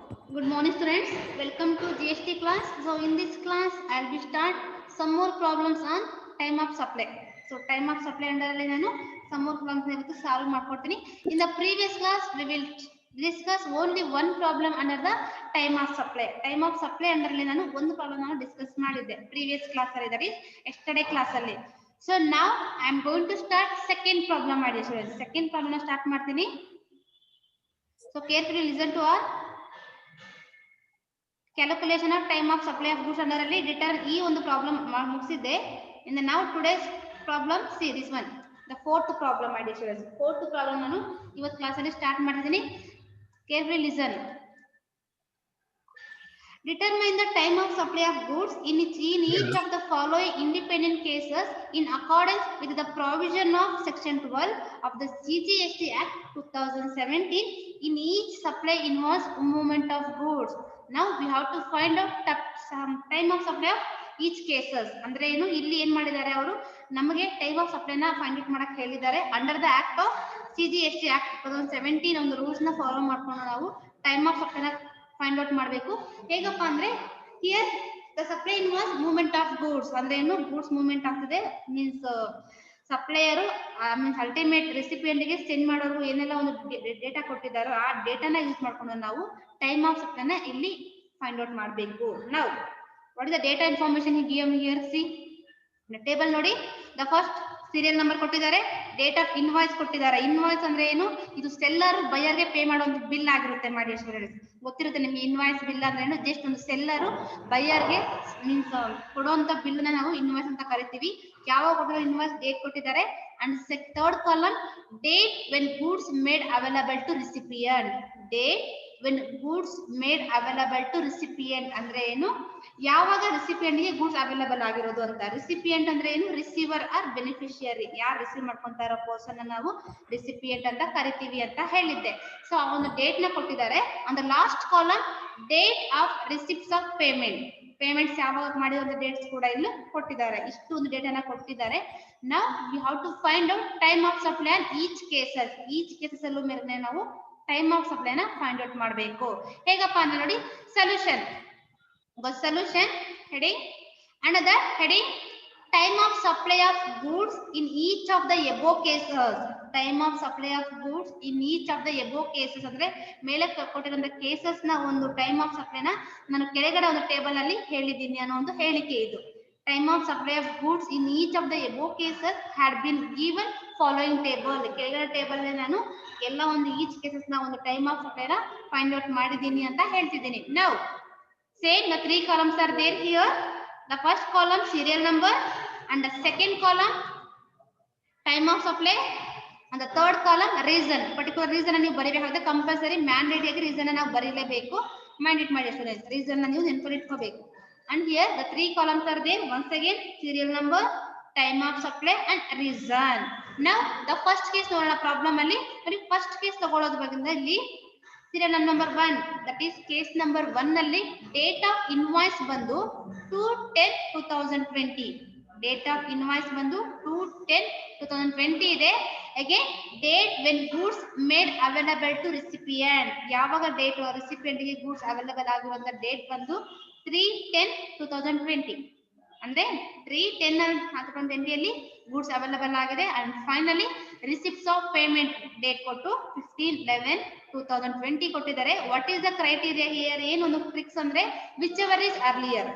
Good morning, students. Welcome to GST class. So, in this class, I'll be start some more problems on time of supply. So, time of supply under some more problems solve ಮಾಡ್ಕೊಡ್ತೀನಿ. In the previous class, we will discuss only one problem under the time of supply. Time of supply under ನಾನು ಒಂದು problem ನಾನು discuss ಮಾಡಿದ್ದೆ previous class ಅಲ್ಲಿ, that is yesterday class ಅಲ್ಲಿ. So, now I am going to start second problem ಮಾಡಿ students. Second problem start ಮಾಡ್ತೀನಿ. So, carefully listen to our calculation of time of supply of goods under ಅಲ್ಲಿ return ಈ ಒಂದು problem ಮುಗಿಸಿದ್ದೆ. in the now today's problem, see this one, the fourth problem my dear students. Fourth problem ನಾನು ಇವತ್ತು class ಅಲ್ಲಿ start ಮಾಡ್ತಿದ್ದೀನಿ. carefully listen. Determine the time of supply of goods in each of the following independent cases in accordance with the provision of section 12 of the CGST Act 2017. In each supply involves movement of goods. Now we have to find out some time of supply of each cases. ಅಂದ್ರೆ ಏನು ಇಲ್ಲಿ ಏನು ಮಾಡಿದ್ದಾರೆ ಅವರು ನಮಗೆ time of supply ನ find out ಮಾಡಕ್ಕೆ ಹೇಳಿದ್ದಾರೆ. Under the act of CGST Act 2017 ಒಂದು ರೂಲ್ಸ್ ನ ಫಾಲೋ ಮಾಡ್ಕೊಂಡು ನಾವು ಟೈಮ್ ಆಫ್ ಸಪ್ಲೈ ನ ಫೈಂಡ್ ಔಟ್ ಮಾಡಬೇಕು. ಹೇಗಪ್ಪ ಅಂದ್ರೆ here the supply involves movement of goods. ಅಂದ್ರೆ ಏನು ಗೂಡ್ಸ್ ಮೂವ್ಮೆಂಟ್ ಆಗ್ತದೆ means supplier means ultimate recipient ಗೆ ಸೆಂಡ್ ಮಾಡೋರು ಏನೆಲ್ಲ ಒಂದು ಡೇಟಾ ಕೊಟ್ಟಿದ್ದಾರೋ ಆ ಡೇಟಾನ ಯೂಸ್ ಮಾಡ್ಕೊಂಡು ನಾವು ಟೈಮ್ ಆಫ್ ಸಪ್ಲೈನ ಇಲ್ಲಿ ಫೈಂಡ್ ಔಟ್ ಮಾಡಬೇಕು. ನಾವು what is the data information here C table ನೋಡಿ. ದ ಫಸ್ಟ್ ಸೀರಿಯಲ್ ನಂಬರ್ ಕೊಟ್ಟಿದ್ದಾರೆ, ಡೇಟ್ ಆಫ್ ಇನ್ವಾಯ್ಸ್ ಕೊಟ್ಟಿದ್ದಾರೆ. ಇನ್ವಾಯ್ಸ್ ಅಂದ್ರೆ ಏನು, ಇದು ಸೆಲ್ಲರ್ ಬಯರ್ಗೆ ಪೇ ಮಾಡೋ ಒಂದು ಬಿಲ್ ಆಗಿರುತ್ತೆ ಮಾಡಿ ಗೊತ್ತಿರುತ್ತೆ ನಿಮ್ಗೆ. ಇನ್ವಾಯ್ಸ್ ಬಿಲ್ ಅಂದ್ರೆ ಏನು, ಜಸ್ಟ್ ಒಂದು ಸೆಲ್ಲರು ಬಯರ್ಗೆ ಮೀನ್ಸ್ ಕೊಡುವಂತ ಬಿಲ್ ನ ನಾವು ಇನ್ವಾಯ್ಸ್ ಅಂತ ಕರಿತೀವಿ. ಯಾವಾಗ ಕೊಟ್ಟಿರೋ ಇನ್ವಾಯ್ಸ್ ಡೇಟ್ ಕೊಟ್ಟಿದ್ದಾರೆ. And third column date when goods made available to recipient. Date when goods made available to recipient ಅಂದ್ರೆ ಏನು, ಯಾವಾಗ ರಿಸಿಪಿಯಂಟ್ ಗೆ ಗೂಡ್ಸ್ ಅವೈಲಬಲ್ ಆಗಿರೋದು ಅಂತ. ರಿಸಿಪಿಯಂಟ್ ಅಂದ್ರೆ ಏನು, ರಿಸೀವರ್ ಆರ್ ಬೆನಿಫಿಷಿಯರಿ, ಯಾರು ರಿಸೀವ್ ಮಾಡ್ಕೊಂತ ಇರೋ ಪರ್ಸನ್ ನಾವು ರಿಸಿಪಿಯಂಟ್ ಅಂತ ಕರಿತೀವಿ ಅಂತ ಹೇಳಿದ್ದೆ. ಸೊ ಆ ಒಂದು ಡೇಟ್ ನ ಕೊಟ್ಟಿದ್ದಾರೆ. On the last column date of receipts of payment, payments ಯಾವಾಗ ಮಾಡಿರೋ ಡೇಟ್ಸ್ ಕೂಡ ಇಲ್ಲಿ ಕೊಟ್ಟಿದ್ದಾರೆ. ಇಷ್ಟು ಒಂದು ಡೇಟಾ ಕೊಟ್ಟಿದ್ದಾರೆ. Now you have to find out time of supply on each cases. Each cases ಅಲ್ಲೂ ಮೇಲೆ ನಾವು ಟೈಮ್ ಆಫ್ ಸಪ್ಲೈನ ಫೈಂಡ್ ಔಟ್ ಮಾಡಬೇಕು. ಹೇಗಪ್ಪ ಅಂದ್ರೆ ನೋಡಿ, solution solution heading, under that heading time of supply of goods in each of the above cases. Time of supply of goods in each of the above cases ಅಂದ್ರೆ ಮೇಲೆ ಕೊಟ್ಟಿರೋ cases ನ ಒಂದು time of supply ನ ನಾನು ಕೆಳಗಡೆ ಒಂದು table ಅಲ್ಲಿ ಹೇಳಿದ್ದೀನಿ ಅನ್ನೋ ಒಂದು ಹೇಳಿಕೆ ಇದು. Time of supply of goods in each of the above cases had been given following table. ಕೆಳಗಡೆ ಟೇಬಲ್ ನಾನು ಎಲ್ಲ ಒಂದು ಈಚ್ ಕೇಸಸ್ ನ ಒಂದು ಟೈಮ್ ಆಫ್ ಸಪ್ಲೈ ನ ಫೈಂಡ್ ಔಟ್ ಮಾಡಿದ್ದೀನಿ ಅಂತ ಹೇಳ್ತಿದ್ದೀನಿ. Now same, the three columns are there here. The first column serial number, and the second column time of supply, and the third column reason. Particular reason ನೀವು ಬರೀಬೇಕಾಗುತ್ತೆ. Compulsory mandatory ಆಗಿ reason ನಾವು ಬರೀಲೇಬೇಕು. Mandate ಮಾಡಿ students reason ನೀವು ನೆನಪಿಟ್ಕೋಬೇಕು. and here the three columns are there. once again serial number, time of supply and reason. now the first case ನೋಡೋಣ. Problem ಅಲ್ಲಿ ನೋಡಿ first case ತಗೊಳ್ಳೋದು ಬಗ್ಗೆ ಇಲ್ಲಿ serial number 1, that is case number 1 ನಲ್ಲಿ date of invoice ಬಂದು 2/10/2020. date of invoice ಬಂದು 2/10/2020 ಇದೆ. again date when goods made available to recipient. ಯಾವಾಗ ಡೇಟ್ ರಿಸಿಪಿಯೆಂಟ್ ಗೆ ಗೂಡ್ಸ್ ಅವೈಲಬಲ್ ಆಗಿರುವಂತ ಡೇಟ್ ಬಂದು 3/10/2020 ಅಂದ್ರೆ 3/10/2020 ಅಲ್ಲಿ ಗೂಡ್ಸ್ ಅವೈಲಬಲ್ ಆಗಿದೆ. And finally receipts of payment date ಕೊಟ್ಟು 15/11/2020 ಕೊಟ್ಟಿದ್ದಾರೆ. What is the criteria here, ಏನೊಂದು ಟ್ರಿಕ್ಸ್ ಅಂದ್ರೆ ವಿಚ್ ಎವರ್ ಇಸ್ ಅರ್ಲಿಯರ್,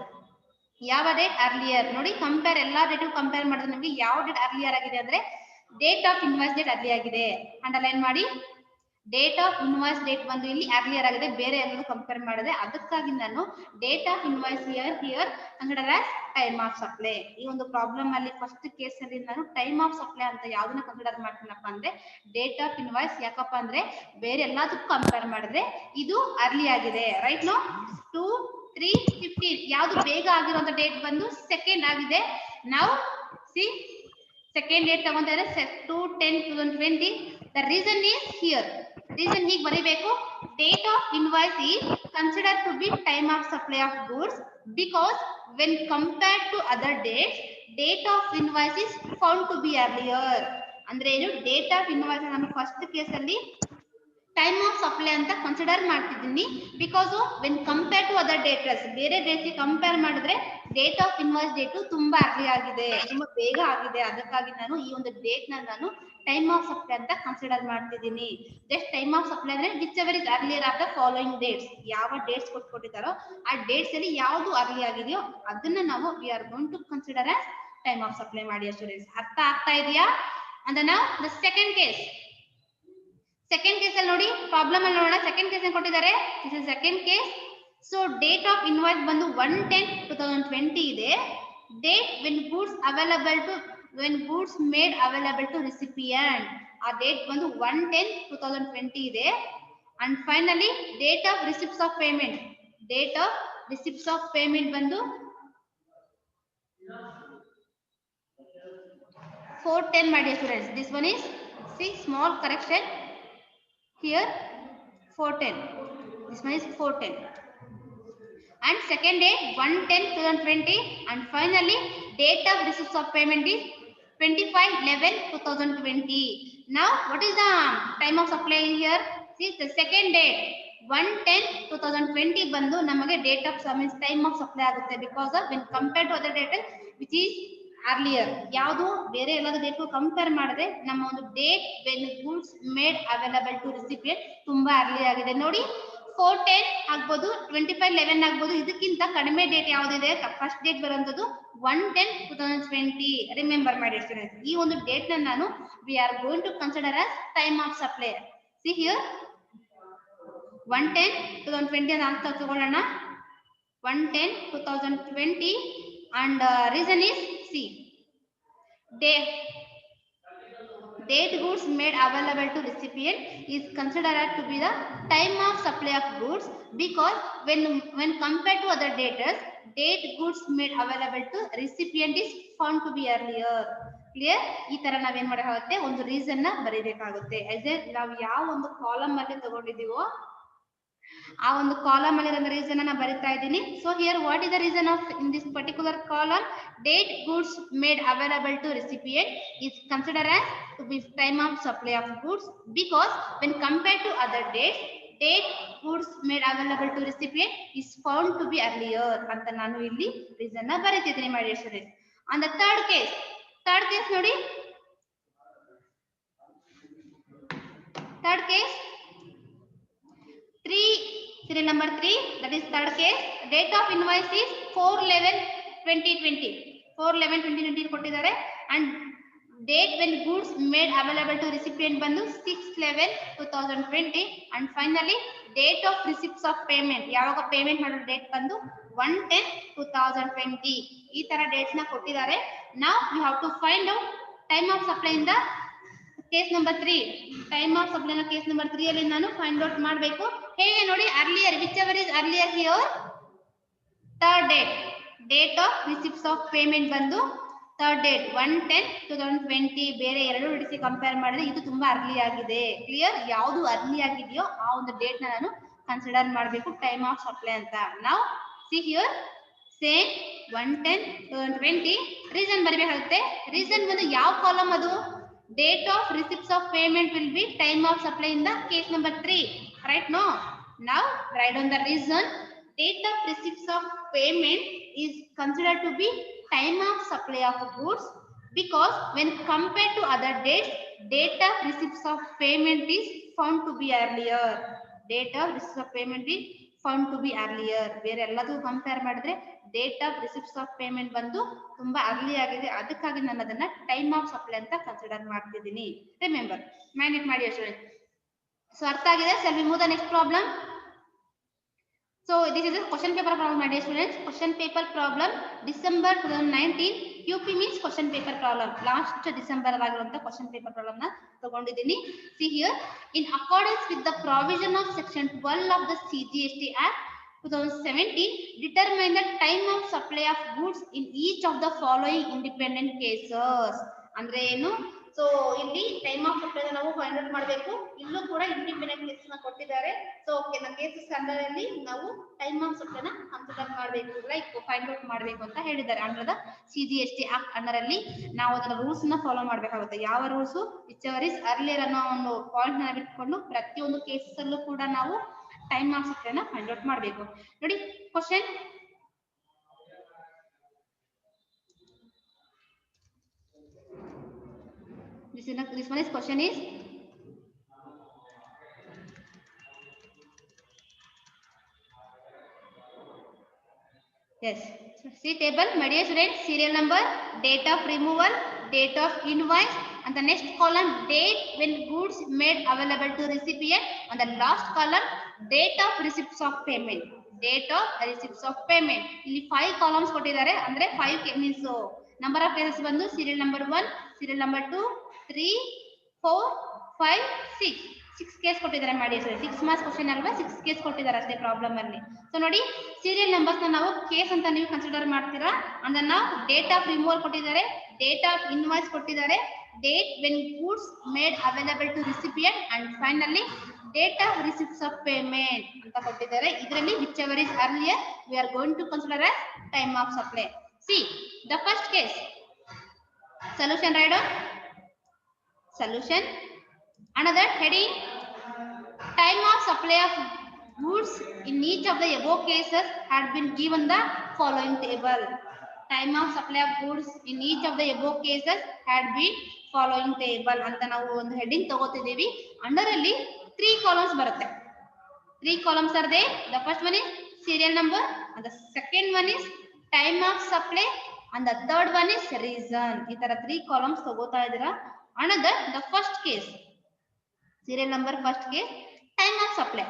ಯಾವ ಡೇಟ್ ಅರ್ಲಿಯರ್ ನೋಡಿ. ಕಂಪೇರ್ ಎಲ್ಲಾ ಡೇಟ್ ಕಂಪೇರ್ ಮಾಡಿದ್ರೆ ನಮಗೆ ಯಾವ ಡೇಟ್ ಅರ್ಲಿಯರ್ ಆಗಿದೆ ಅಂದ್ರೆ date of invoice date early ಆಗಿದೆ. ಅಂಡರ್ಲೈನ್ ಮಾಡಿ, ಡೇಟ್ ಆಫ್ ಇನ್ವಾಯ್ಸ್ ಡೇಟ್ ಬಂದು ಇಲ್ಲಿ ಅರ್ಲಿಯರ್ ಆಗಿದೆ ಬೇರೆ ಎಲ್ಲರೂ ಕಂಪೇರ್ ಮಾಡಿದೆ. ಅದಕ್ಕಾಗಿ ನಾನು date of invoice here consider as time of supply. ಈ ಒಂದು ಪ್ರಾಬ್ಲಮ್ ಅಲ್ಲಿ ಫಸ್ಟ್ ಕೇಸ್ ಅಲ್ಲಿ ನಾನು ಟೈಮ್ ಆಫ್ ಸಪ್ಲೈ ಅಂತ ಯಾವ್ದನ್ನ ಕನ್ಸಿಡರ್ ಮಾಡ್ತೀನಪ್ಪ ಅಂದ್ರೆ ಡೇಟ್ ಆಫ್ ಇನ್ವಾಯ್ಸ್. ಯಾಕಪ್ಪ ಅಂದ್ರೆ ಬೇರೆ ಎಲ್ಲದಕ್ಕೂ ಕಂಪೇರ್ ಮಾಡಿದ್ರೆ ಇದು ಅರ್ಲಿ ಆಗಿದೆ. ರೈಟ್ ನೋ 2/3/15 ಯಾವ್ದು ಬೇಗ ಆಗಿರುವಂತ ಡೇಟ್ ಬಂದು ಸೆಕೆಂಡ್ ಆಗಿದೆ. ನಾವು ಸಿ ಸೆಕೆಂಡ್ ಡೇಟ್ ತಗೊಂತಾರೆ 2/10/2020. the reason is here, reason ಹೀಗೆ ಬರೀಬೇಕು. date of invoice is considered to be time of supply of goods because when compared to other dates date of invoice is found to be earlier. ಅಂದ್ರೆ ಏನು, date of invoice ನಮ್ಮ first case ಅಲ್ಲಿ time of supply ಅಂತ consider ಮಾಡ್ತಿದ್ದೀನಿ because when compare to other dates, ಬೇರೆ ಡೇಟ್ಗೆ compare ಮಾಡಿದ್ರೆ date of invoice date ತುಂಬಾ ಅರ್ಲಿ ಆಗಿದೆ, ತುಂಬಾ ಬೇಗ ಆಗಿದೆ. ಅದಕ್ಕಾಗಿ ನಾನು ಈ ಒಂದು ಡೇಟ್ ನಾನು ಟೈಮ್ ಆಫ್ ಸಪ್ಲೈ ಅಂತ ಕನ್ಸಿಡರ್ ಮಾಡ್ತಿದ್ದೀನಿ. ಜಸ್ಟ್ ಟೈಮ್ ಆಫ್ ಸಪ್ಲೈ ಅಂದ್ರೆ whichever is earlier of the following dates, ಯಾವ ಡೇಟ್ಸ್ ಕೊಟ್ಟಿದ್ದಾರೋ ಆ ಡೇಟ್ಸ್ ಅಲ್ಲಿ ಯಾವುದು ಅರ್ಲಿ ಆಗಿದೆಯೋ ಅದನ್ನ ನಾವು we are going to consider as time of supply ಮಾಡಿ. ಸ್ಟೂಡೆಂಟ್ಸ್ ಅರ್ಥ ಆಗ್ತಾ ಇದೆಯಾ? ಅಂದ್ರೆ ನಾವು ದ ಸೆಕೆಂಡ್ ಕೇಸ್ ಅಲ್ಲಿ ನೋಡಿ, ಪ್ರಾಬ್ಲಮ್ ಅಲ್ಲಿ ನೋಡೋಣ. ಸೆಕೆಂಡ್ ಕೇಸ್ ಕೊಟ್ಟಿದ್ದಾರೆ, this is second case. So date of invoice ಬಂದು 1/10/2020 ಇದೆ. Date when goods made available to recipient, ಆ ಡೇಟ್ ಬಂದು 1/10/2020 ಇದೆ. And finally date of receipts of payment ಬಂದು 4/10 ಮಾಡಿ students. This one is small correction here, 4/10. This one is 4/10. And second date 1/10/2020, and finally date of receipts of payment is 25/11/2020. Now what is the time of supply here? See the second date 1/10/2020 ಬಂದು ನಮಗೆ date of time of supply ಆಗುತ್ತೆ, because of when compared to other date which is earlier. ಯಾವುದು ಬೇರೆ ಎಲ್ಲಾದ್ರೂ date compare ಮಾಡಿದ್ರೆ ನಮ್ಮ ಒಂದು date when goods made available to recipient ತುಂಬಾ ಅರ್ಲಿ ಆಗಿದೆ. ನೋಡಿ 4/10 ಆಗ್ಬೋದು, 25/11 ಆಗ್ಬೋದು. ಇದಕ್ಕಿಂತ ಕಡಿಮೆ ಡೇಟ್ ಯಾವ್ದಿದೆ? ಫಸ್ಟ್ ಡೇಟ್ ಬರುವಂತದ್ದು 1/10/2020. ರಿಮೆಂಬರ್ ಮಾಡಿ ಸ್ಟೂಡೆಂಟ್ಸ್, ಈ ಒಂದು ಡೇಟ್ ನಾನು we are going to consider as time of supply. See here 1/10/2020 ಅಂತ ತಗೊಳ್ಳೋಣ. 1/10/2020 and reason is C, date goods made available to recipient is considered to be the time of supply of goods, because when compared to other dates, date goods made available to recipient is found to be earlier. Clear? ಈ ತರ ನಾವೇನ್ ಮಾಡಬೇಕಾಗುತ್ತೆ, ಒಂದು reason ನ ಬರೀಬೇಕಾಗುತ್ತೆ. ನಾವು ಯಾವ ಒಂದು column ಅಲ್ಲಿ ತಗೊಂಡಿದೀವೋ ಆ ಒಂದು ಕಾಲಮ್ ಅಲ್ಲಿ ಒಂದು ರೀಸನ್ ಅನ್ನ ಬರಿತಾ ಇದ್ದೀನಿ. So here what is the reason of in this particular column? Date goods made available to recipient is considered as to be time of supply of goods, because when compared to other dates, date goods made available to recipient is found to be earlier ಅಂತ ನಾನು ಇಲ್ಲಿ reason ನ ಬರೀತಿದ್ದೀನಿ ಮಾಡಿ students. On the third case ನೋಡಿ, third case 3, serial number 3, that is third case. Date of invoice is 4/11/2020. 4/11/2020 ಕೊಟ್ಟಿದ್ದಾರೆ. And date when goods made available to recipient ಬಂದು 6/11/2020. And finally date of receipts of payment, ಯಾವಾಗ payment ಮಾಡೋ date ಬಂದು 1/10/2020. ಈ ತರ dates ನ ಕೊಟ್ಟಿದ್ದಾರೆ. Now you have to find out time of supply in the case number 3. Time of supply ನ case number 3 ಅಲ್ಲಿ ನಾನು ಫೈಂಡ್ ಔಟ್ ಮಾಡಬೇಕು. ಹೇಗೆ ನೋಡಿ, earlier which ever is earlier here third date of receipts of payment ಬಂದು third date 1/10/2020. ಬೇರೆ ಎರಡು dates compare ಮಾಡಿದ್ರೆ ಇದು ತುಂಬಾ ಅರ್ಲಿ ಆಗಿದೆ. ಕ್ಲಿಯರ್? ಯಾವುದು ಅರ್ಲಿ ಆಗಿದೆಯೋ ಆ ಒಂದು ಡೇಟ್ ನ ನಾನು ಕನ್ಸಿಡರ್ ಮಾಡಬೇಕು ಟೈಮ್ ಆಫ್ ಸಪ್ಲೈ ಅಂತ. ನಾವು ಸಿ ಹಿಯರ್ ಸೇಮ್ 1/10/2020 ರೀಸನ್ ಬರಬೇಕಾಗುತ್ತೆ. ರೀಸನ್ ಬಂದು ಯಾವ ಕಾಲಮ್ ಅದು? Date of receipts of payment will be time of supply in the case number 3. Right? No. Now write down the reason. Date of receipts of payment is considered to be time of supply of goods, because when compared to other dates, date of receipts of payment is found to be earlier. Date of receipts of payment is found to be earlier. ಬೇರೆ ಎಲ್ಲದೂ compare ಮಾಡಿದ್ರೆ date of receipts of payment ಬಂದು ತುಂಬಾ early ಆಗಿದೆ. ಅದಕ್ಕಾಗಿ ನಾನು ಅದನ್ನ time of supply ಅಂತ ಕನ್ಸಿಡರ್ ಮಾಡ್ತಿದ್ದೀನಿ. ರಿಮೆಂಬರ್, ಮೈಂಡ್ ಮಾಡಿ ಸ್ಟೂಡೆಂಟ್. ಸೊ ಅರ್ಥ ಆಗಿದೆ? Sir we move the next problem. So this is question paper problem ಮಾಡಿ students. Question paper problem December 2019. QP means question paper problem. Last December ಆಗಿರುವಂತ question paper problem ನ ತಗೊಂಡಿದ್ದೀನಿ. See here, in accordance with the provision of section 12 of the CGST Act 2017, determine the time of supply of goods in each of the following independent cases. ಅಂದ್ರೆ ಏನು? So ಇಲ್ಲಿ time of supply ನಾವು find out ಮಾಡಬೇಕು. ಇಲ್ಲೂ ಕೂಡ independent case ನ ಕೊಟ್ಟಿದ್ದಾರೆ. So cases under ಅಲ್ಲಿ ನಾವು ಟೈಮ್ ಆಫ್ ಸಪ್ಲೈ ನ ಕನ್ಸಿಡರ್ ಮಾಡಬೇಕು, ಲೈಕ್ ಫೈಂಡ್ ಔಟ್ ಮಾಡಬೇಕು ಅಂತ ಹೇಳಿದ್ದಾರೆ. Under the CGST act under ಅಲ್ಲಿ ನಾವು ಅದರ ರೂಲ್ಸ್ ನ ಫಾಲೋ ಮಾಡಬೇಕಾಗುತ್ತೆ. ಯಾವ rules? Which ever is earlier ಅನ್ನೋ ಒಂದು ಪಾಯಿಂಟ್ ನ ಬಿಟ್ಕೊಂಡು ಪ್ರತಿಯೊಂದು ಕೇಸಸ್ ಅಲ್ಲೂ ಕೂಡ ನಾವು ಟೈಮ್ ಆಫ್ ಸಪ್ಲೈ ನ ಫೈಂಡ್ ಔಟ್ ಮಾಡಬೇಕು. ನೋಡಿ question. This one is question is yes. See table, my dear students, serial number, date of removal, date of invoice, and the next column date when goods made available to recipient, and the last column date of receipts of payment. Date of receipts of payment. ಇಲ್ಲಿ 5 columns ಕೊಟ್ಟಿದ್ದಾರೆ. ಅಂದ್ರೆ 5 means number of cases ಬಂದು serial number 1, serial number 2, 3, 4, 5, 6. 6 case ಕೊಟ್ಟಿದ್ದಾರೆ ಮಾಡಿ sir. 6 marks question ಅಲ್ವಾ, 6 case ಕೊಟ್ಟಿದ್ದಾರೆ ಅಷ್ಟೇ problem ಅಲ್ಲಿ. ಸೊ ನೋಡಿ ಸೀರಿಯಲ್ ನಂಬರ್ಸ್ ನ ನಾವು ಕೇಸ್ ಅಂತ ನೀವು ಕನ್ಸಿಡರ್ ಮಾಡ್ತೀರಾ. ಅಂದ್ರೆ ನಾವು ಡೇಟ್ ಆಫ್ ರಿಮೂವಲ್ ಕೊಟ್ಟಿದ್ದಾರೆ, ಡೇಟ್ ಆಫ್ ಇನ್ವಾಯ್ಸ್ ಕೊಟ್ಟಿದ್ದಾರೆ, date when goods made available to recipient, and finally date of receipts of payment ಅಂತ ಕೊಟ್ಟಿದ್ದಾರೆ. ಇದರಲ್ಲಿ whichever is earlier we are going to consider as time of supply. See the first case. Solution right on solution. Another heading, time of supply of goods in each of the above cases had been given the following table. Time of supply of goods in each of the above cases had been following table ಅಂತ ನಾವು ಒಂದು heading ತಗೋತಿದ್ದೀವಿ. Under ಅಲ್ಲಿ 3 columns ಬರುತ್ತೆ. 3 columns are there. The first one is serial number, and the second one is time of supply, and the third one is reason. ಈ ತರ 3 columns ತಗೋತಾ ಇದ್ದೀರಾ. Another, the first case, serial number, first case, time of supply.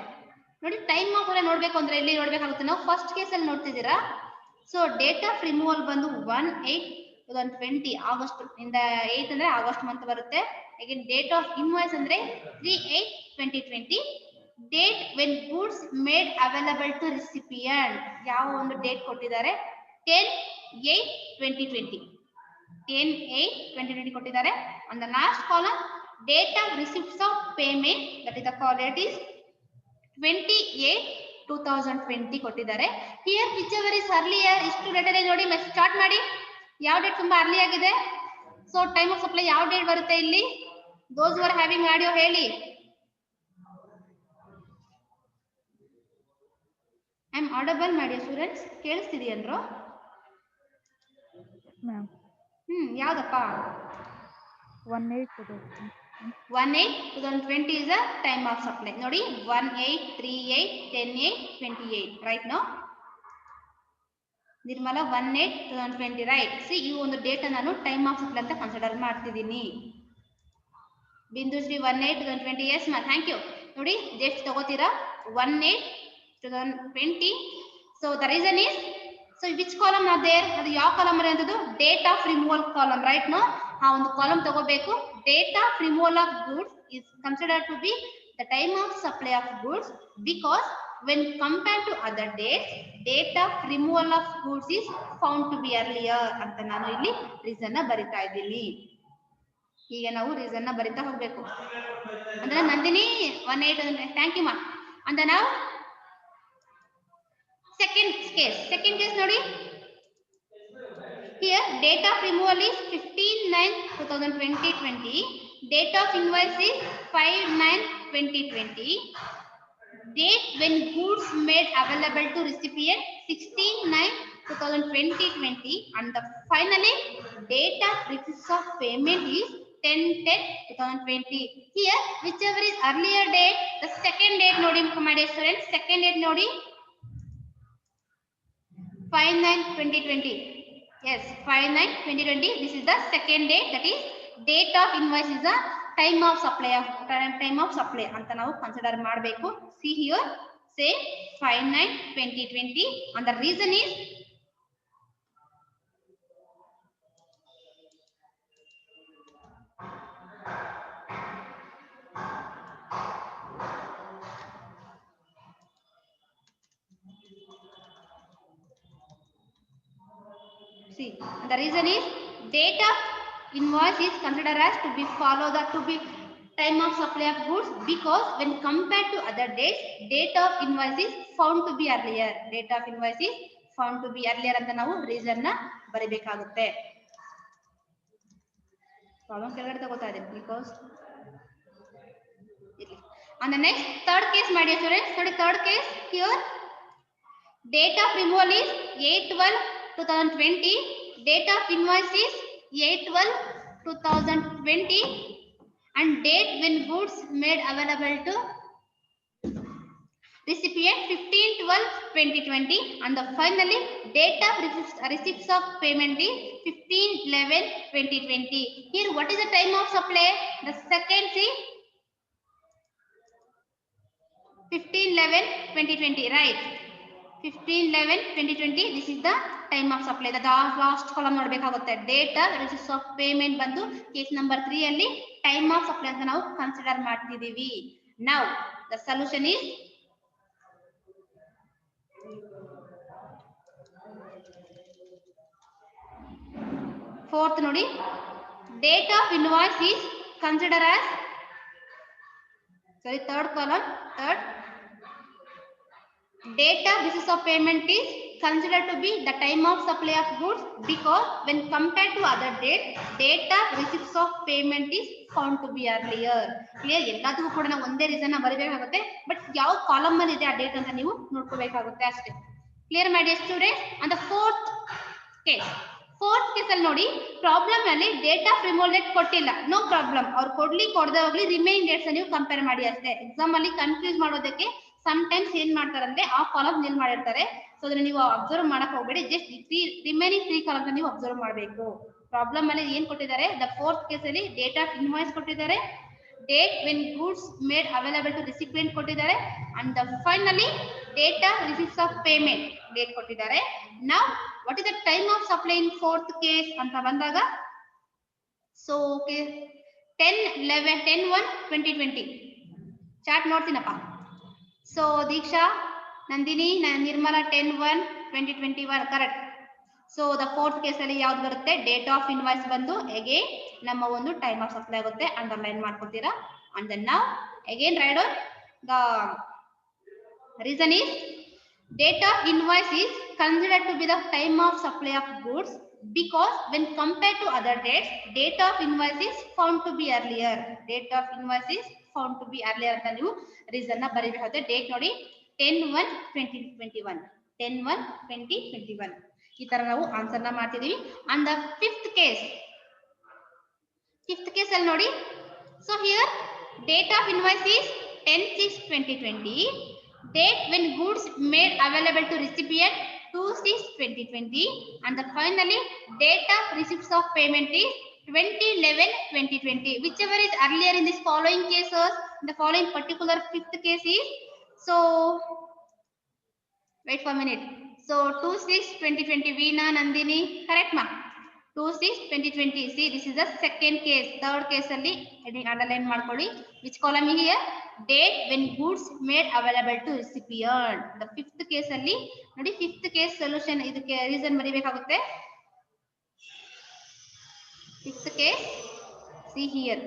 ನೋಡಿ time of supply ನೋಡ್ಬೇಕು ಅಂದ್ರೆ ಇಲ್ಲಿ ನೋಡ್ಬೇಕಾಗುತ್ತೆ ನಾವು. First case ಅಲ್ಲಿ ನೋಡ್ತಿದ್ದೀರಾ. ಸೊ ಡೇಟ್ ಆಫ್ ರಿಮೂವಲ್ ಬಂದು 1/8/20 ಆಗಸ್ಟ್ ಇಂದ 8 ಅಂದ್ರೆ ಆಗಸ್ಟ್ ಮಂತ್ ಬರುತ್ತೆ. ಅಗೇನ್ ಡೇಟ್ ಆಫ್ ಇನ್ವಾಯ್ಸ್ ಅಂದ್ರೆ 3/8/2020. Date when goods made available to recipient, ಯಾವ ಒಂದು ಡೇಟ್ ಕೊಟ್ಟಿದ್ದಾರೆ, 10/8/2020. 10/8/2020 ಕೊಟ್ಟಿದ್ದಾರೆ. On the last column date of receipts of payment, that is the call date is 28/2020 ಕೊಟ್ಟಿದ್ದಾರೆ. Here whichever is earlier, ಇಷ್ಟು date ಅಲ್ಲಿ ನೋಡಿ start ಮಾಡಿ. ಯಾವ ಡೇಟ್ ತುಂಬಾ ಅರ್ಲಿ ಆಗಿದೆ? ಸೊ ಟೈಮ್ ಆಫ್ ಸಪ್ಲೈ ಯಾವ ಡೇಟ್ ಬರುತ್ತೆ ಇಲ್ಲಿ? those who are having audio ಹೇಳಿ. I am audible my dear students, ಕೇಳಿಸ್ತಿದೆಯನ್ರೋ? ಮ್ಯಾಮ್ ಯಾವ್ದಪ್ಪ? 1/8/2020 is the time of supply. ನೋಡಿ 1/8/38/10/8/28 right now. Nirmala 1/8/2020 right. See ಈ ಒಂದು ಡೇಟ್ ನಾನು ಟೈಮ್ ಆಫ್ ಸಪ್ಲೈ ಅಂತ ಕನ್ಸಿಡರ್ ಮಾಡ್ತಿದ್ದೀನಿ. Bindushree 1/8/2020 yes ma'am thank you. ನೋಡಿ ಡೇಟ್ ತಗೋತೀರಾ 1/8/2020. So the reason is, so which column are there, ಅದು ಯಾವ ಕಾಲಮ್ ಅಂತದ್ದು? Date of removal column right no. ಆ ಒಂದು ಕಾಲಮ್ ತಗೋಬೇಕು. Date of removal of goods is considered to be the time of supply of goods because when compared to other dates date of removal of goods is found to be earlier ಅಂತ ನಾನು ಇಲ್ಲಿ reason ನ ಬರಿತಾ ಇದ್ದೀನಿ. ಈಗ ನಾವು reason ನ ಬರಿತಾ ಹೋಗ್ಬೇಕು. ಅಂದ್ರೆ ನಂದಿನಿ 1/8 ಥ್ಯಾಂಕ್ ಯು ಮಾ. ಅಂದ್ರೆ ನಾವು second case ನೋಡಿ. Here date of removal is 15/9/2020. Date of invoice is 5/9/2020. Date when goods made available to recipient 16/9/2020. And the finally date of receipts of payment is 10/10/2020. Here whichever is earlier date, the second date ನೋಡಿ my dear students, second date ನೋಡಿ 5/9/2020. Yes, 5/9/2020. This is the second date, that is date of invoice is the time of supply ಅಂತ ನಾವು consider ಮಾಡಬೇಕು. See here, say 5/9/2020 and the reason is see, the reason is date of invoice is considered as to be time of supply of goods because when compared to other dates, date of invoice is found to be earlier. Date of invoice is found to be earlier ಅಂತ ನಾವು reason ನ ಬರಿಬೇಕಾಗುತ್ತೆ. Problem ಕೆಳಗಡೆ ತಗೋತಾ ಇದೆ because on the next third case my dear students, so the third case here date of removal is 8/12/2020, date of invoice is 8/12/2020 and date when goods made available to recipient 15/12/2020 and the finally date of receipts of payment is 15/11/2020. Here what is the time of supply? The second see 15/11/2020, right? 15/11/2020, this is the time of supply. The last column ನೋಡಬೇಕಾಗುತ್ತೆ. Date of receipts of payment ಬಂದು case number 3 ಅಲ್ಲಿ time of supply ಅಂತ ನಾವು consider ಮಾಡ್ತಿದೀವಿ. Now the solution is fourth ನೋಡಿ, date of invoice is considered as third column, third date of basis of payment is considered to be the time of supply of goods because when compared to other dates, date of receipts of payment is found to be earlier. Clear? ಎಲ್ಲದಕ್ಕೂ ಕೂಡ ನಾವು ಒಂದೇ reason ಬರಬೇಕಾಗುತ್ತೆ, but ಯಾವ column ಅಲ್ಲಿ ಇದೆ ಆ date ಅಂತ ನೀವು ನೋಡ್ಕೋಬೇಕಾಗುತ್ತೆ ಅಷ್ಟೇ. ಕ್ಲಿಯರ್ ಮಾಡಿ students? on the fourth case ಅಲ್ಲಿ ನೋಡಿ, ಪ್ರಾಬ್ಲಮ್ ಅಲ್ಲಿ ಡೇಟ್ ಆಫ್ ರಿಮೂವಲ್ ಡೇಟ್ ಕೊಟ್ಟಿಲ್ಲ, ನೋ ಪ್ರಾಬ್ಲಮ್. ಅವ್ರು ಕೊಡದೆ ಹೋಗ್ಲಿ, ರಿಮೈನ್ ಡೇಟ್ಸ್ ನೀವು ಕಂಪೇರ್ ಮಾಡಿ ಅಷ್ಟೇ. ಎಕ್ಸಾಮ್ ಅಲ್ಲಿ ಕನ್ಫ್ಯೂಸ್ ಮಾಡೋದಕ್ಕೆ ಸಮ್ ಟೈಮ್ಸ್ ಏನ್ ಮಾಡ್ತಾರೆ ಅಂದ್ರೆ ಆ ಕಾಲಮ್ ನಿಲ್ ಮಾಡಿರ್ತಾರೆ, ಸೊ ಅದನ್ನ ನೀವು ಅಬ್ಸರ್ವ್ ಮಾಡಕ್ ಹೋಗ್ಬೇಡಿ, ಜಸ್ಟ್ ರಿಮೈನಿಂಗ್ 3 ಕಾಲಮ್ಸ್ ನೀವು ಅಬ್ಸರ್ವ್ ಮಾಡಬೇಕು. ಪ್ರಾಬ್ಲಮ್ ಅಲ್ಲಿ ಏನ್ ಕೊಟ್ಟಿದ್ದಾರೆ, ದ ಫೋರ್ತ್ ಕೇಸ್ ಅಲ್ಲಿ ಡೇಟ್ ಆಫ್ ಇನ್ವಾಯ್ಸ್ ಕೊಟ್ಟಿದ್ದಾರೆ, date when goods made available to recipient ಕೊಟ್ಟಿದ್ದಾರೆ and the finally date of receipts of payment date ಕೊಟ್ಟಿದ್ದಾರೆ. Now what is the time of supply in fourth case ಅಂತ ಬಂದಾಗ, so okay 10/11/10/1/2020 chart ನೋಡ್ತೀನಪ್ಪ. So Deeksha, Nandini, Nirmala 10/1/2021 correct. So the fourth case ಅಲ್ಲಿ ಯಾವ್ದು ಬರುತ್ತೆ, date of invoice ಬಂದು again ನಮ್ಮ ಒಂದು ಟೈಮ್ ಆಫ್ ಸಪ್ಲೈ ಆಗುತ್ತೆ, ಅಂಡರ್ಲೈನ್ ಮಾಡ್ಕೊತೀರಾ. And then now again write down the reason is date of invoice is considered to be the time of supply of goods because when compared to other dates, date of invoice is found to be earlier. Date of invoice is found to be earlier ಅಂತ ನೀವು reason ನ ಬರೀಬೇಕಾಗುತ್ತೆ. Date ನೋಡಿ 10/1/2021, 10/1/2021 ಈ ತರ ನಾವು answer ನ ಮಾಡ್ತಿದೀವಿ. And the fifth case ಅಲ್ಲಿ ನೋಡಿ, so here date of invoice is 10/6/2020, date when goods made available to recipient 2/6/2020 and the finally date of receipts of payment is 20/11/2020. whichever is earlier in this following cases, the following particular fifth case is, so wait for a minute, so 2/6/2020 Veena, Nandini, correct ma? 2/6/2020. see this is the second case. third case ಅಲ್ಲಿ underline ಮಾಡ್ಕೊಳ್ಳಿ. which column here, date when goods made available to recipient. the fifth case ಅಲ್ಲಿ ನೋಡಿ, fifth case solution ಇದಕ್ಕೆ reason ಬರೀಬೇಕಾಗುತ್ತೆ. fifth case, see here,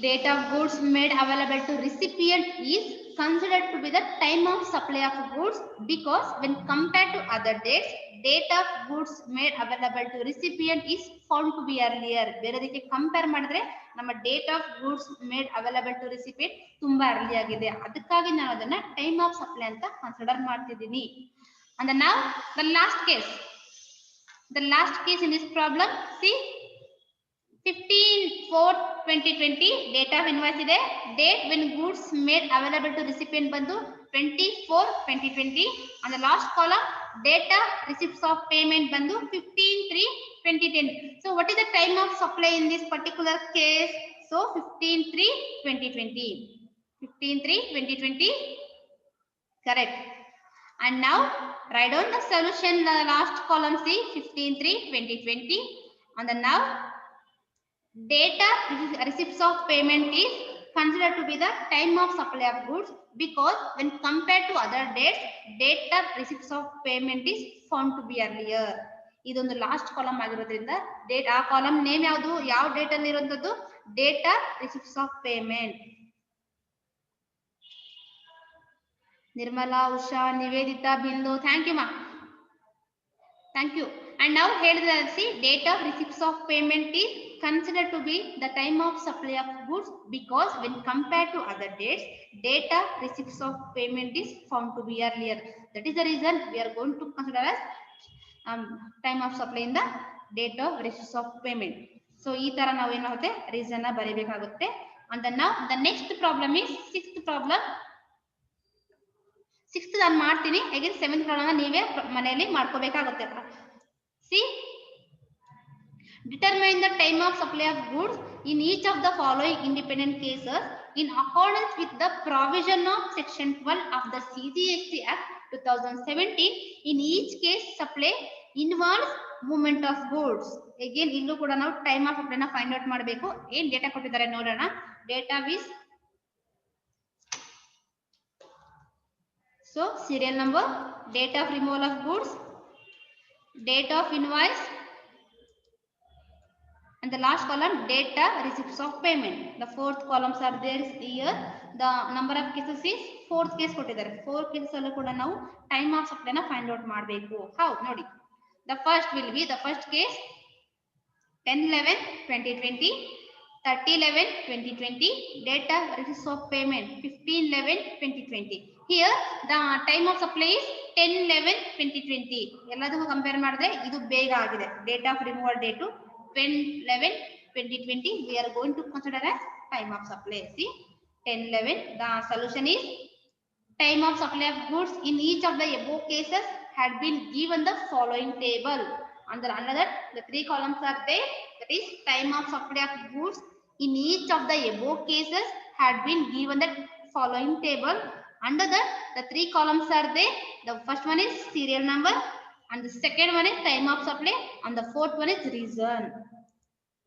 date of goods made available to recipient is considered to be the time of supply of goods because when compared to other dates, date of goods made available to recipient is found to be earlier. ಬೇರೆದಕ್ಕೆ compare ಮಾಡಿದ್ರೆ ನಮ್ಮ date of goods made available to recipient ತುಂಬಾ early ಆಗಿದೆ, ಅದಕ್ಕಾಗಿ ನಾನು ಅದನ್ನ time of supply ಅಂತ consider ಮಾಡ್ತಿದ್ದೀನಿ. and now the last case in this problem, see 15/4/2020 date of invoice ಇದೆ, date when goods made available to recipient ಬಂದು 24/2020 and the last column date of receipts of payment ಬಂದು 15/3/2010. so what is the time of supply in this particular case? so 15/3/2020, 15/3/2020 correct. and now write down the solution, the last column, see 15/3/2020 and then now date of receipts of payment is considered to be the time of supply of goods because when compared to other dates, date of receipts of payment is found to be earlier. ಇದೊಂದು last column ಆಗಿರೋದ್ರಿಂದ date ಆ column name ಯಾವುದು, ಯಾವ date ಅಲ್ಲಿ ಇರುವಂತದ್ದು, data receipts of payment. Nirmala, Usha, Nivedita, Bindu, thank you ಮಾ, thank you. And now ಹೇಳಿದ್ರೆ see date of receipts of payment is considered to be the time of supply of goods because when compared to other dates, date of receipts of payment is found to be earlier. That is the reason we are going to consider as time of supply in the date of receipts of payment. So ಈ ತರ ನಾವು ಏನಾಗುತ್ತೆ reason ನ ಬರೀಬೇಕಾಗುತ್ತೆ. And then now the next problem is sixth problem. Sixth ನಾನು ಮಾಡ್ತೀನಿ, again seventh problem ನೀವೇ ಮನೆಯಲ್ಲಿ ಮಾಡ್ಕೋಬೇಕಾಗುತ್ತೆ. C determine the time of supply of goods in each of the following independent cases in accordance with the provision of section 12 of the CGST Act 2017. In each case supply involves movement of goods. Again ಇಲ್ಲೂ ಕೂಡ ನಾವು time of supply ನ find out ಮಾಡಬೇಕು. ಏನ್ data ಕೊಟ್ಟಿದ್ದಾರೆ ನೋಡೋಣ. Data wise so serial number, date of removal of goods, date of invoice, and the last column data receipts of payment. The fourth columns are there here. The number of cases is fourth case ಕೊಟ್ಟಿದ್ದಾರೆ. 4 cases ಅಲ್ಲೂ ಕೂಡ ನಾವು time of supply ನ find out ಮಾಡಬೇಕು. How ನೋಡಿ, the first will be the first case 10/11/2020, 30/11/2020, data receipts of payment 15/11/2020. Here the time of supply is 10/11/2020. ಎಲ್ಲದಕ್ಕೂ compare ಮಾಡಿದ್ರೆ ಇದು ಬೇಗ ಆಗಿದೆ. Date of removal date 10/11/2020. we are going to consider as time of supply. See 10/11. the solution is time of supply of goods in each of the above cases had been given the following table. Under that the three columns are there. That is time of supply of goods in each of the above cases had been given the following table. Under that the three columns are there. The first one is serial number, and the second one is time of supply, and the fourth one is reason.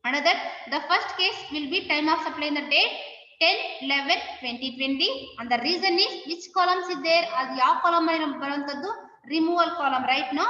Under that the first case will be time of supply in the date 10/11/2020, and the reason is which columns is there, adu yav column alli barantaddu removal column, right? No,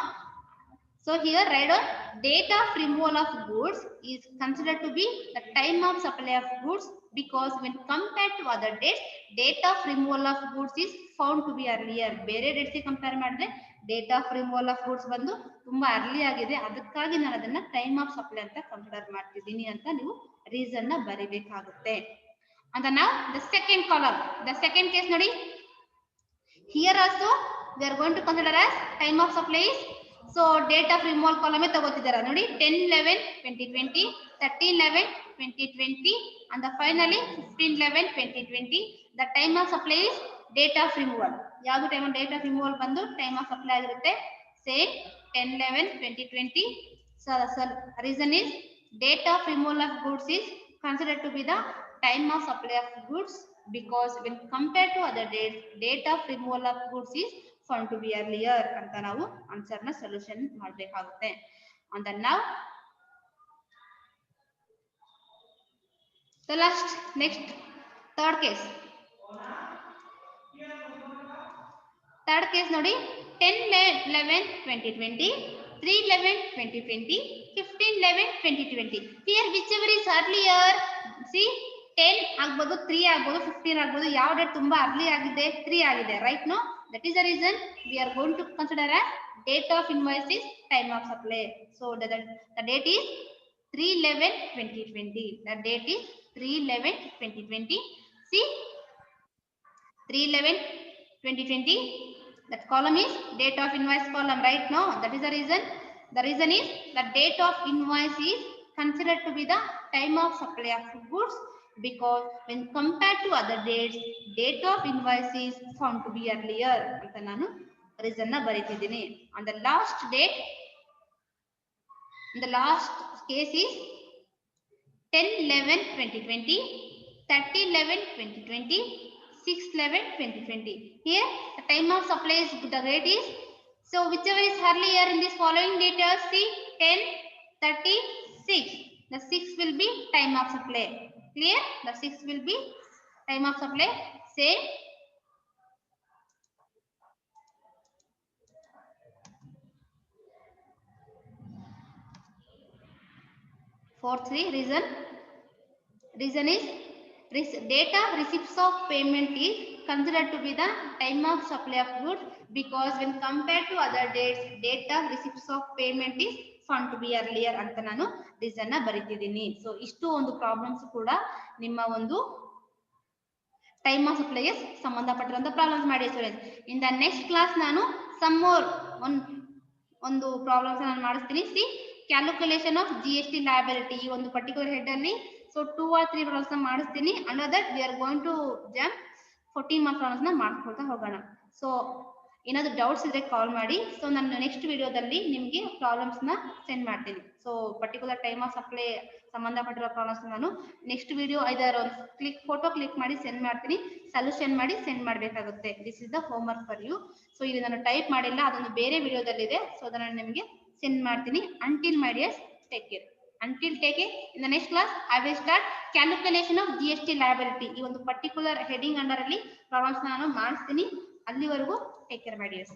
so here write down date of removal of goods is considered to be the time of supply of goods because when compared to other dates, date of removal of goods is found to be earlier. ಬೇರೆ dates ಗೆ compare ಮಾಡಿದ್ರೆ date of removal of goods ಬಂದು ತುಂಬಾ early ಆಗಿದೆ, ಅದಕ್ಕಾಗಿ ನಾನು ಅದನ್ನ time of supply ಅಂತ ಕನ್ಸಿಡರ್ ಮಾಡ್ತಿದ್ದೀನಿ ಅಂತ ನೀವು ರೀಸನ್ ನ ಬರೀಬೇಕಾಗುತ್ತೆ. ಅಂತ ನಾವು the second column, the second case ನೋಡಿ, here also we are going to consider as time of supply is so date of removal column ತಗೋತಿದ್ದಾರೆ ನೋಡಿ 10/11/2020, 13/11/2020, and the finally 15/11/2020. the time of supply is date of removal. ಯಾವುದು time of date of removal ಬಂದು time of supply ಆಗಿರುತ್ತೆ. Same 10/11/2020. so reason is date of removal of goods is considered to be the time of supply of goods because when compared to other dates, date of removal of goods is found to be earlier ಅಂತ ನಾವು answer ನ solution ಮಾಡಬೇಕಾಗುತ್ತೆ. and then now the last next third case ನೋಡಿ 10/11/2020, 3/11/2020, 15/11/2020. here whichever is earlier, see 10 ಆಗಬಹುದು, 3 ಆಗಬಹುದು, 15 ಆಗಬಹುದು. ಯಾವ date ತುಂಬಾ ಅರ್ಲಿ ಆಗಿದೆ? 3 ಆಗಿದೆ, right? No, that is the reason we are going to consider as date of invoice is time of supply. so the date is 3/11/2020. the date is 3/11/2020. see 3/11/2020, that column is date of invoice column, right? No, that is the reason. The reason is the date of invoice is considered to be the time of supply of goods because when compared to other dates, date of invoice is found to be earlier ಅಂತ ನಾನು reason ನ ಬರೀತಿದ್ದೀನಿ. on the last date, the last case is 10/11/2020, 30/11/2020, 6/11/2020. here the time of supply is the rate is so whichever is earlier in this following details, see 10, 30, 6. the 6 will be time of supply. Clear? the 6 will be time of supply. Same Fourth reason is date of receipts of payment is considered to be the time of supply of goods, because when compared to other dates, date of receipts of payment is found to be earlier ಅಂತ ನಾನು reason ಬರೀತಿದ್ದೀನಿ. So ಇಷ್ಟು ಒಂದು problems ಕೂಡ ನಿಮ್ಮ ಒಂದು time of ಸಪ್ಲೈಗೆ ಸಂಬಂಧಪಟ್ಟಿರುವಂತ problems ಮಾಡಿ students. In the next class ನಾನು ಸಮ್ ಮೋರ್ ಒಂದು ಪ್ರಾಬ್ಲಮ್ಸ್ ನಾನು ಮಾಡಿಸ್ತೀನಿ. See calculation of GST liability, ಈ ಒಂದು ಪರ್ಟಿಕ್ಯುಲರ್ ಹೆಡ್ ಅಲ್ಲಿ ಸೊ 2 or 3 ಪ್ರಾಬ್ಲಮ್ಸ್ ಮಾಡಿಸ್ತೀನಿ. Under that we are going to jump 14 marks problems ನ ಮಾಡ್ಕೊಳ್ತಾ ಹೋಗೋಣ. ಸೊ ಏನಾದ್ರು ಡೌಟ್ಸ್ ಇದ್ರೆ ಕಾಲ್ ಮಾಡಿ. ಸೊ ನಾನು ನೆಕ್ಸ್ಟ್ ವಿಡಿಯೋದಲ್ಲಿ ನಿಮಗೆ ಪ್ರಾಬ್ಲಮ್ಸ್ ನ ಸೆಂಡ್ ಮಾಡ್ತೀನಿ. So particular time of supply ಸಂಬಂಧಪಟ್ಟಿರೋ ಪ್ರಾಬ್ಲಮ್ಸ್ ನಾನು ನೆಕ್ಸ್ಟ್ ವಿಡಿಯೋ ಐದರ್ ಒಂದು ಫೋಟೋ ಕ್ಲಿಕ್ ಮಾಡಿ ಸೆಂಡ್ ಮಾಡ್ತೀನಿ, ಸೊಲ್ಯೂಷನ್ ಮಾಡಿ ಸೆಂಡ್ ಮಾಡಬೇಕಾಗುತ್ತೆ. This is the homework for you. So ಇಲ್ಲಿ ನಾನು ಟೈಪ್ ಮಾಡಿಲ್ಲ, ಅದೊಂದು ಬೇರೆ ವಿಡಿಯೋದಲ್ಲಿ ಇದೆ. ಸೊ ಅದನ್ನ ನಿಮಗೆ ಸೆಂಡ್ ಮಾಡ್ತೀನಿ. Until my dears, take care. Until take care. In the next class, I will start calculation of GST liability. ಈ ಒಂದು ಪರ್ಟಿಕ್ಯುಲರ್ ಹೆಡಿಂಗ್ ಅಂಡರ್ ಅಲ್ಲಿ ಪ್ರಾಬ್ಲಮ್ಸ್ ನಾನು ಮಾಡಿಸ್ತೀನಿ. ಅಲ್ಲಿವರೆಗೂ ಟೇಕ್ ಕೇರ್ ಮೈ ಡಿಯರ್ಸ್.